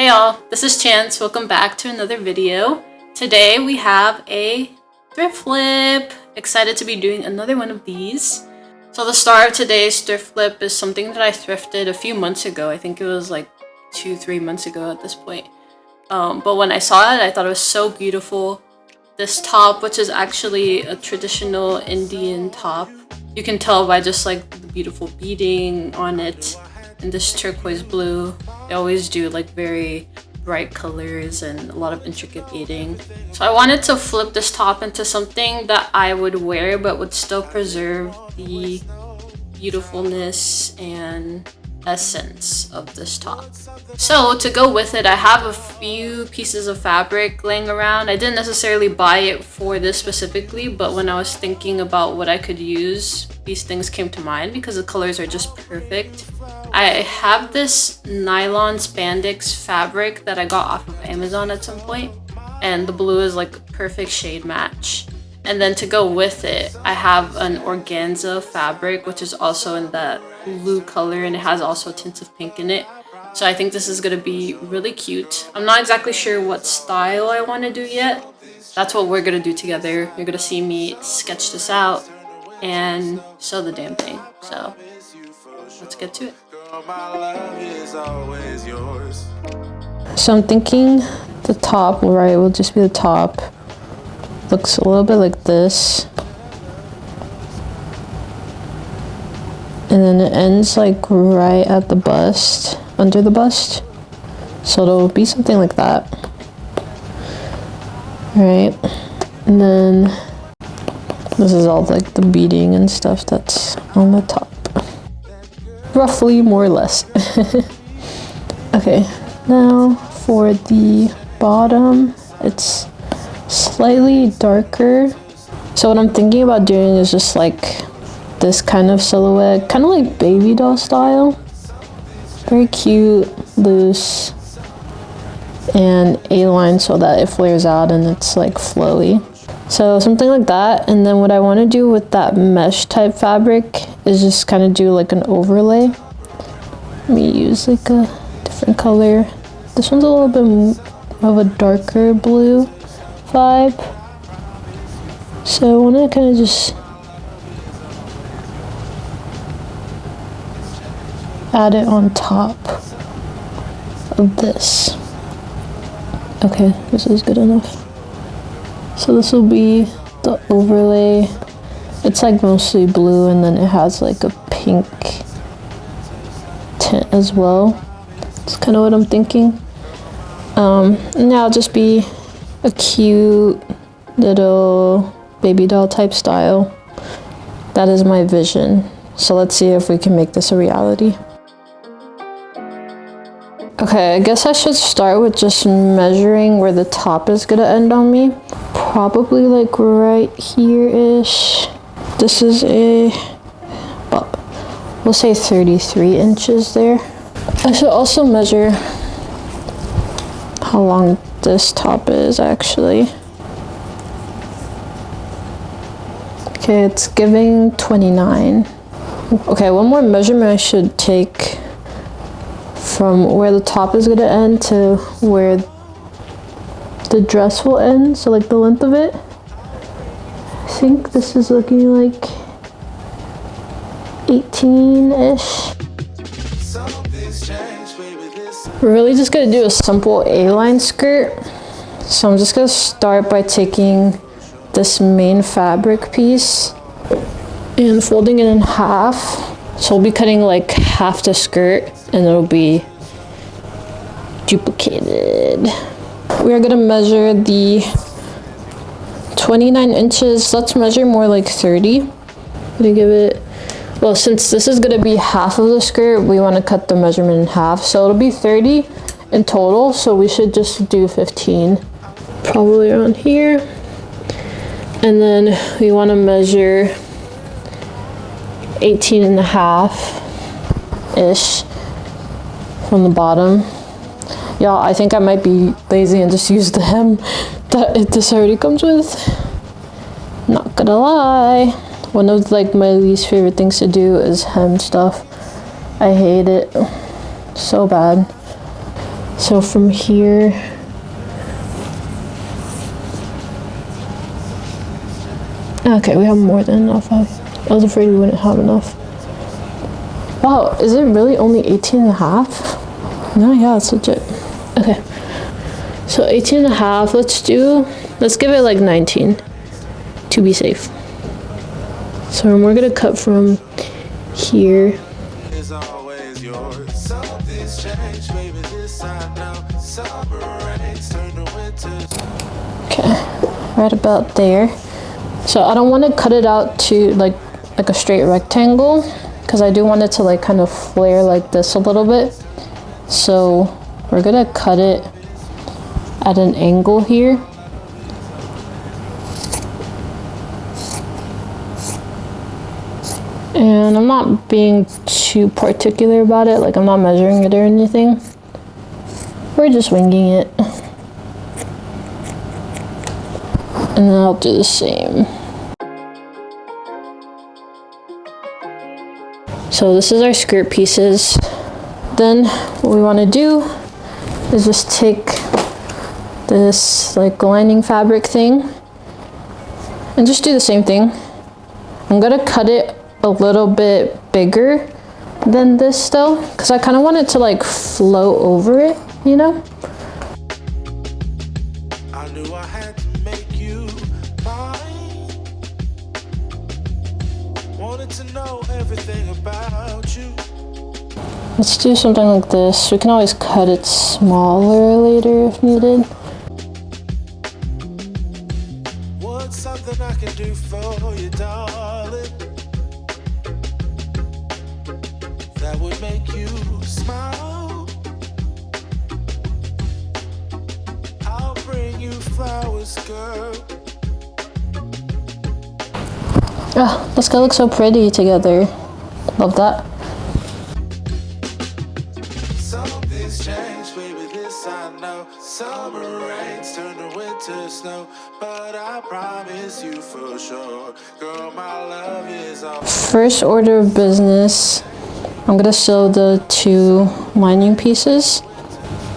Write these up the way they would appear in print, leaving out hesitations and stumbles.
Hey y'all, this is Chance. Welcome back to another video. Today we have a thrift flip. Excited to be doing another one of these. So the star of today's thrift flip is something that I thrifted a few months ago. I think it was like 2-3 months ago at this point. But when I saw it, I thought it was so beautiful. This top, which is actually a traditional Indian top. You can tell by just like the beautiful beading on it. And this turquoise blue. They always do like very bright colors and a lot of intricate beading. So I wanted to flip this top into something that I would wear but would still preserve the beautifulness and essence of this top. So to go with it, I have a few pieces of fabric laying around. I didn't necessarily buy it for this specifically, but when I was thinking about what I could use, these things came to mind because the colors are just perfect. I have this nylon spandex fabric that I got off of Amazon at some point, and the blue is like a perfect shade match. And then to go with it, I have an organza fabric, which is also in that blue color, and it has also tints of pink in it. So I think this is gonna be really cute. I'm not exactly sure what style I want to do yet. That's what we're gonna do together. You're gonna see me sketch this out and sew the damn thing. So let's get to it. So I'm thinking the top, right, will just be the top. Looks a little bit like this. And then it ends like right at the bust, under the bust. So it'll be something like that. Right. And then this is all like the beading and stuff that's on the top. Roughly, more or less. Okay, now for the bottom, it's slightly darker. So what I'm thinking about doing is just like this kind of silhouette, kind of like baby doll style. Very cute, loose, and A-line so that it flares out and it's like flowy. So something like that. And then what I want to do with that mesh type fabric is just kind of do like an overlay. Let me use like a different color. This one's a little bit of a darker blue vibe. So I want to kind of just add it on top of this. Okay, this is good enough. So this will be the overlay. It's like mostly blue and then it has like a pink tint as well. That's kind of what I'm thinking. And now it'll just be a cute little baby doll type style. That is my vision. So let's see if we can make this a reality. Okay, I guess I should start with just measuring where the top is gonna end on me. Probably like right here-ish. This is we'll say 33 inches there. I should also measure how long this top is actually. Okay, it's giving 29. Okay, one more measurement I should take from where the top is gonna end to where the dress will end, so like the length of it. I think this is looking like 18-ish. We're really just gonna do a simple A-line skirt. So I'm just gonna start by taking this main fabric piece and folding it in half. So we'll be cutting like half the skirt and it'll be duplicated. We are gonna measure the 29 inches. Let's measure more like 30. I'm gonna give it, well, since this is gonna be half of the skirt, we wanna cut the measurement in half. So it'll be 30 in total, so we should just do 15. Probably around here. And then we wanna measure 18 and a half-ish from the bottom. Y'all, I think I might be lazy and just use the hem that this already comes with. Not gonna lie. One of like my least favorite things to do is hem stuff. I hate it so bad. So from here, okay, we have more than enough. I was afraid we wouldn't have enough. Wow, is it really only 18 and a half? No, yeah, it's legit. Okay, so 18 and a half, let's give it like 19 to be safe. So we're gonna cut from here. Okay, right about there. So I don't want to cut it out to like a straight rectangle, because I do want it to like kind of flare like this a little bit. So we're gonna cut it at an angle here. And I'm not being too particular about it, like I'm not measuring it or anything. We're just winging it. And then I'll do the same. So this is our skirt pieces. Then what we want to do is just take this like lining fabric thing and just do the same thing. I'm gonna cut it a little bit bigger than this though, because I kind of want it to like flow over it, you know? I knew I had to make you mine. Wanted to know everything about you. Let's do something like this. We can always cut it smaller later if needed. What's something I can do for you, darling? That would make you smile. I'll bring you flowers, girl. Ah, this guy looks so pretty together. Love that. Something's changed, baby, this I know. Summer rains turn to winter snow, but I promise you for sure, girl, my love is all. First order of business, I'm gonna sew the two lining pieces.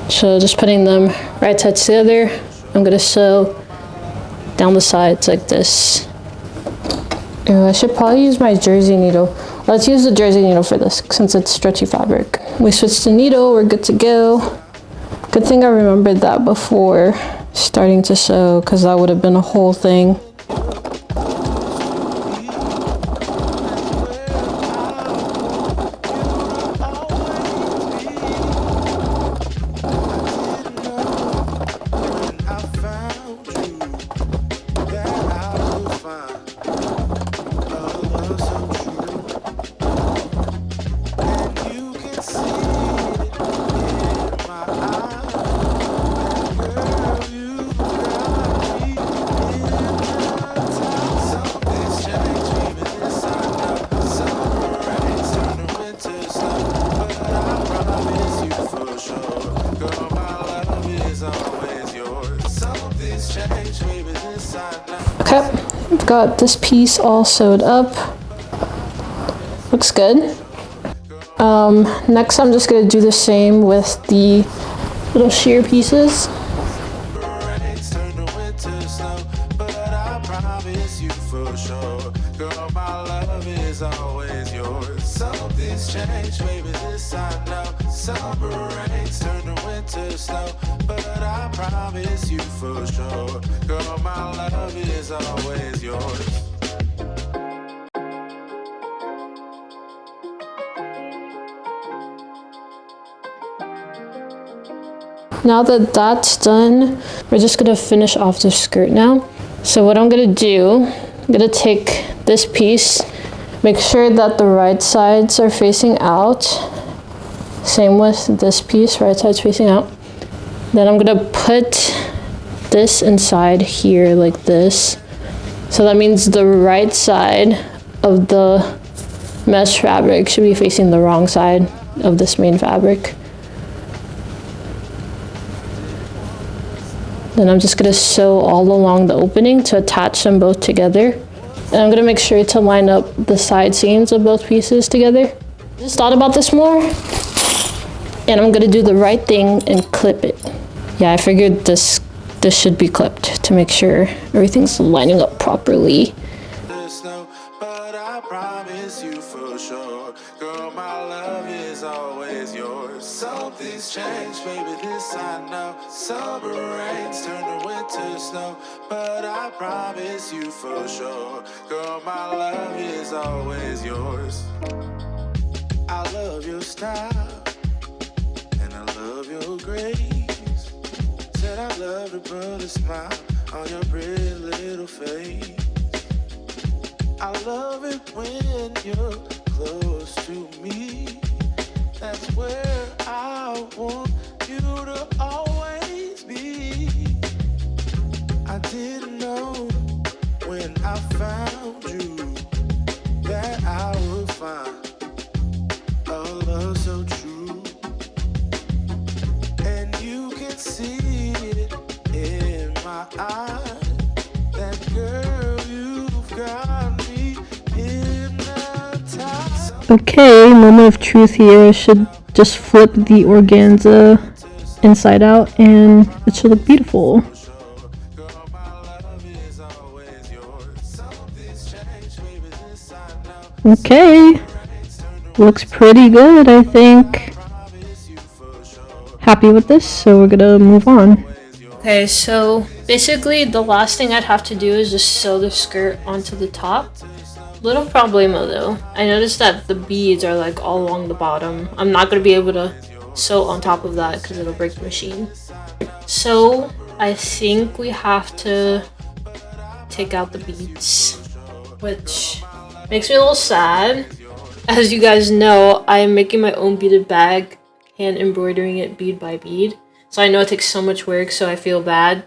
So just putting them right sides together, I'm gonna sew down the sides like this. Ooh, I should probably use my jersey needle. Let's use the jersey needle for this since it's stretchy fabric. We switched the needle, we're good to go. Good thing I remembered that before starting to sew, because that would have been a whole thing. Okay, I've got this piece all sewed up. Looks good. Next I'm just gonna do the same with the little sheer pieces. Something's changed, baby, this I know. Summer rains turn to winter snow, but I promise you for sure, girl, my love is always yours. Now that that's done, we're just gonna finish off the skirt now. So what I'm gonna do, I'm gonna take this piece, make sure that the right sides are facing out. Same with this piece, right side's facing out. Then I'm gonna put this inside here like this. So that means the right side of the mesh fabric should be facing the wrong side of this main fabric. Then I'm just gonna sew all along the opening to attach them both together. And I'm gonna make sure to line up the side seams of both pieces together. Just thought about this more. And I'm gonna do the right thing and clip it. Yeah, I figured this should be clipped to make sure everything's lining up properly. But I promise you for sure, girl, my love is always yours. Something's changed, baby, this I know. Summer rains turn to winter snow, but I promise you for sure, girl, my love is always yours. I love your style, and I love your grace. Said I love to put a smile on your pretty little face. I love it when you're close to me. That's where I want you to always be. I didn't know when I found you that I would find a love so true. And you can see it in my eyes. That girl, you've got me hypnotized. Okay, moment of truth here. I should just flip the organza inside out and it should look beautiful. Okay, looks pretty good, I think. Happy with this, so we're gonna move on. Okay, so basically the last thing I'd have to do is just sew the skirt onto the top. Little problemo though. I noticed that the beads are like all along the bottom. I'm not gonna be able to sew on top of that because it'll break the machine. So I think we have to take out the beads, which makes me a little sad. As you guys know, I am making my own beaded bag, hand embroidering it bead by bead. So I know it takes so much work, so I feel bad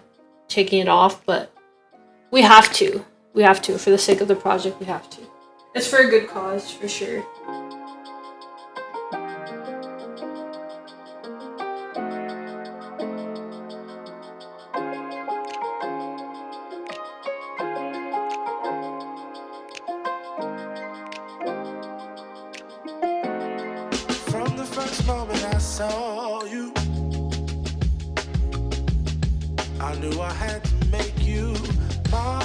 taking it off, but we have to. We have to. For the sake of the project, we have to. It's for a good cause, for sure. From the first moment I saw you, I knew I had to make you mine.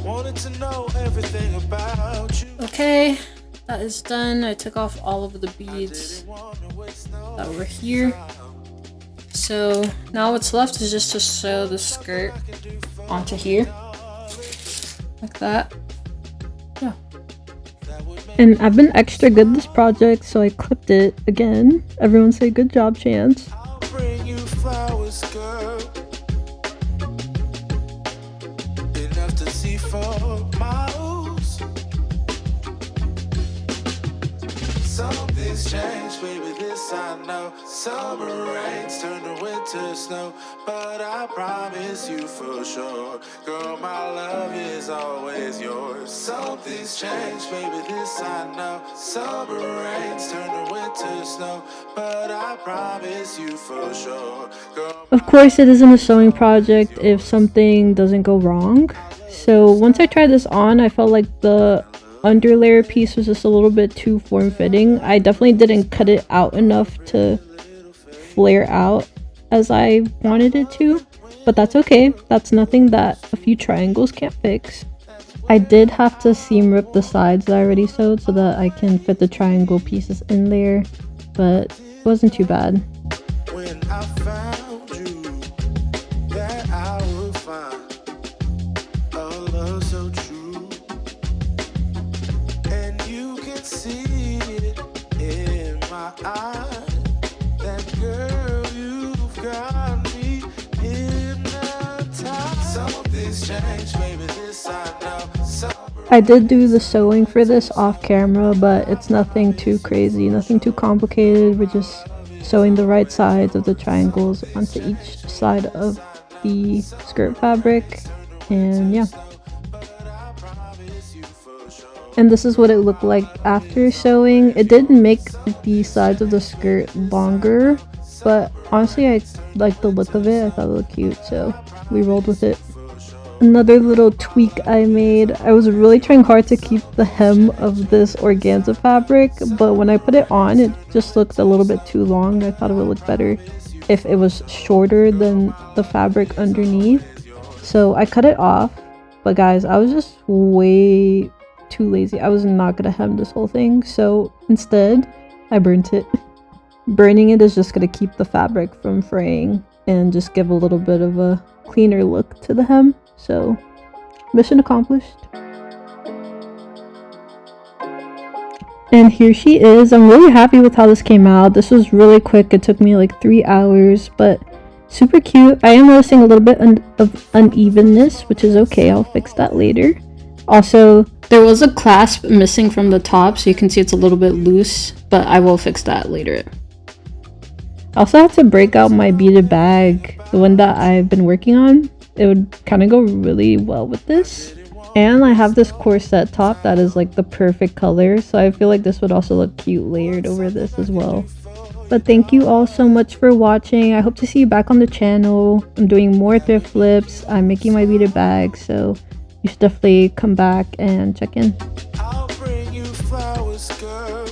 Wanted to know everything about you. Okay, that is done. I took off all of the beads that were here. So now what's left is just to sew the skirt onto here. Like that. Yeah. And I've been extra good this project, so I clipped it again. Everyone say good job, Chance. I'll bring you flowers, girl. Enough to see for miles. Something's changed, baby, this I know. Summer rains turn to winter snow, but I promise you for sure, girl, my love is always yours. Something's changed, baby, this I know. Summer rains turn to winter snow, but I promise you for sure, girl. Of course, it isn't a sewing project if something doesn't go wrong. So once I tried this on, I felt like the underlayer piece was just a little bit too form-fitting. I definitely didn't cut it out enough to flare out as I wanted it to, but that's okay. That's nothing that a few triangles can't fix. I did have to seam rip the sides that I already sewed so that I can fit the triangle pieces in there, but it wasn't too bad. When I found you, that I would find a love so true. And you can see it in my eyes. That girl, you've got me hypnotized. Something's changed, baby, this I know. I did do the sewing for this off camera, but it's nothing too crazy, nothing too complicated. We're just sewing the right sides of the triangles onto each side of the skirt fabric, and yeah. And this is what it looked like after sewing. It did make the sides of the skirt longer, but honestly I liked the look of it. I thought it looked cute, so we rolled with it. another little tweak I made. I was really trying hard to keep the hem of this organza fabric, but when I put it on, it just looked a little bit too long. I thought it would look better if it was shorter than the fabric underneath. So I cut it off, but guys, I was just way too lazy. I was not gonna hem this whole thing, so instead I burnt it. Burning it is just gonna keep the fabric from fraying and just give a little bit of a cleaner look to the hem. So mission accomplished. And here she is. I'm really happy with how this came out. This was really quick. It took me like 3 hours, but super cute. I am noticing a little bit of unevenness, which is okay. I'll fix that later. Also, there was a clasp missing from the top, so you can see it's a little bit loose, but I will fix that later. I also had to break out my beaded bag, the one that I've been working on. It would kind of go really well with this. And I have this corset top that is like the perfect color, so I feel like this would also look cute layered over this as well. But thank you all so much for watching. I hope to see you back on the channel. I'm doing more thrift flips. I'm making my beaded bag, so you should definitely come back and check in. I'll bring you flowers, girl.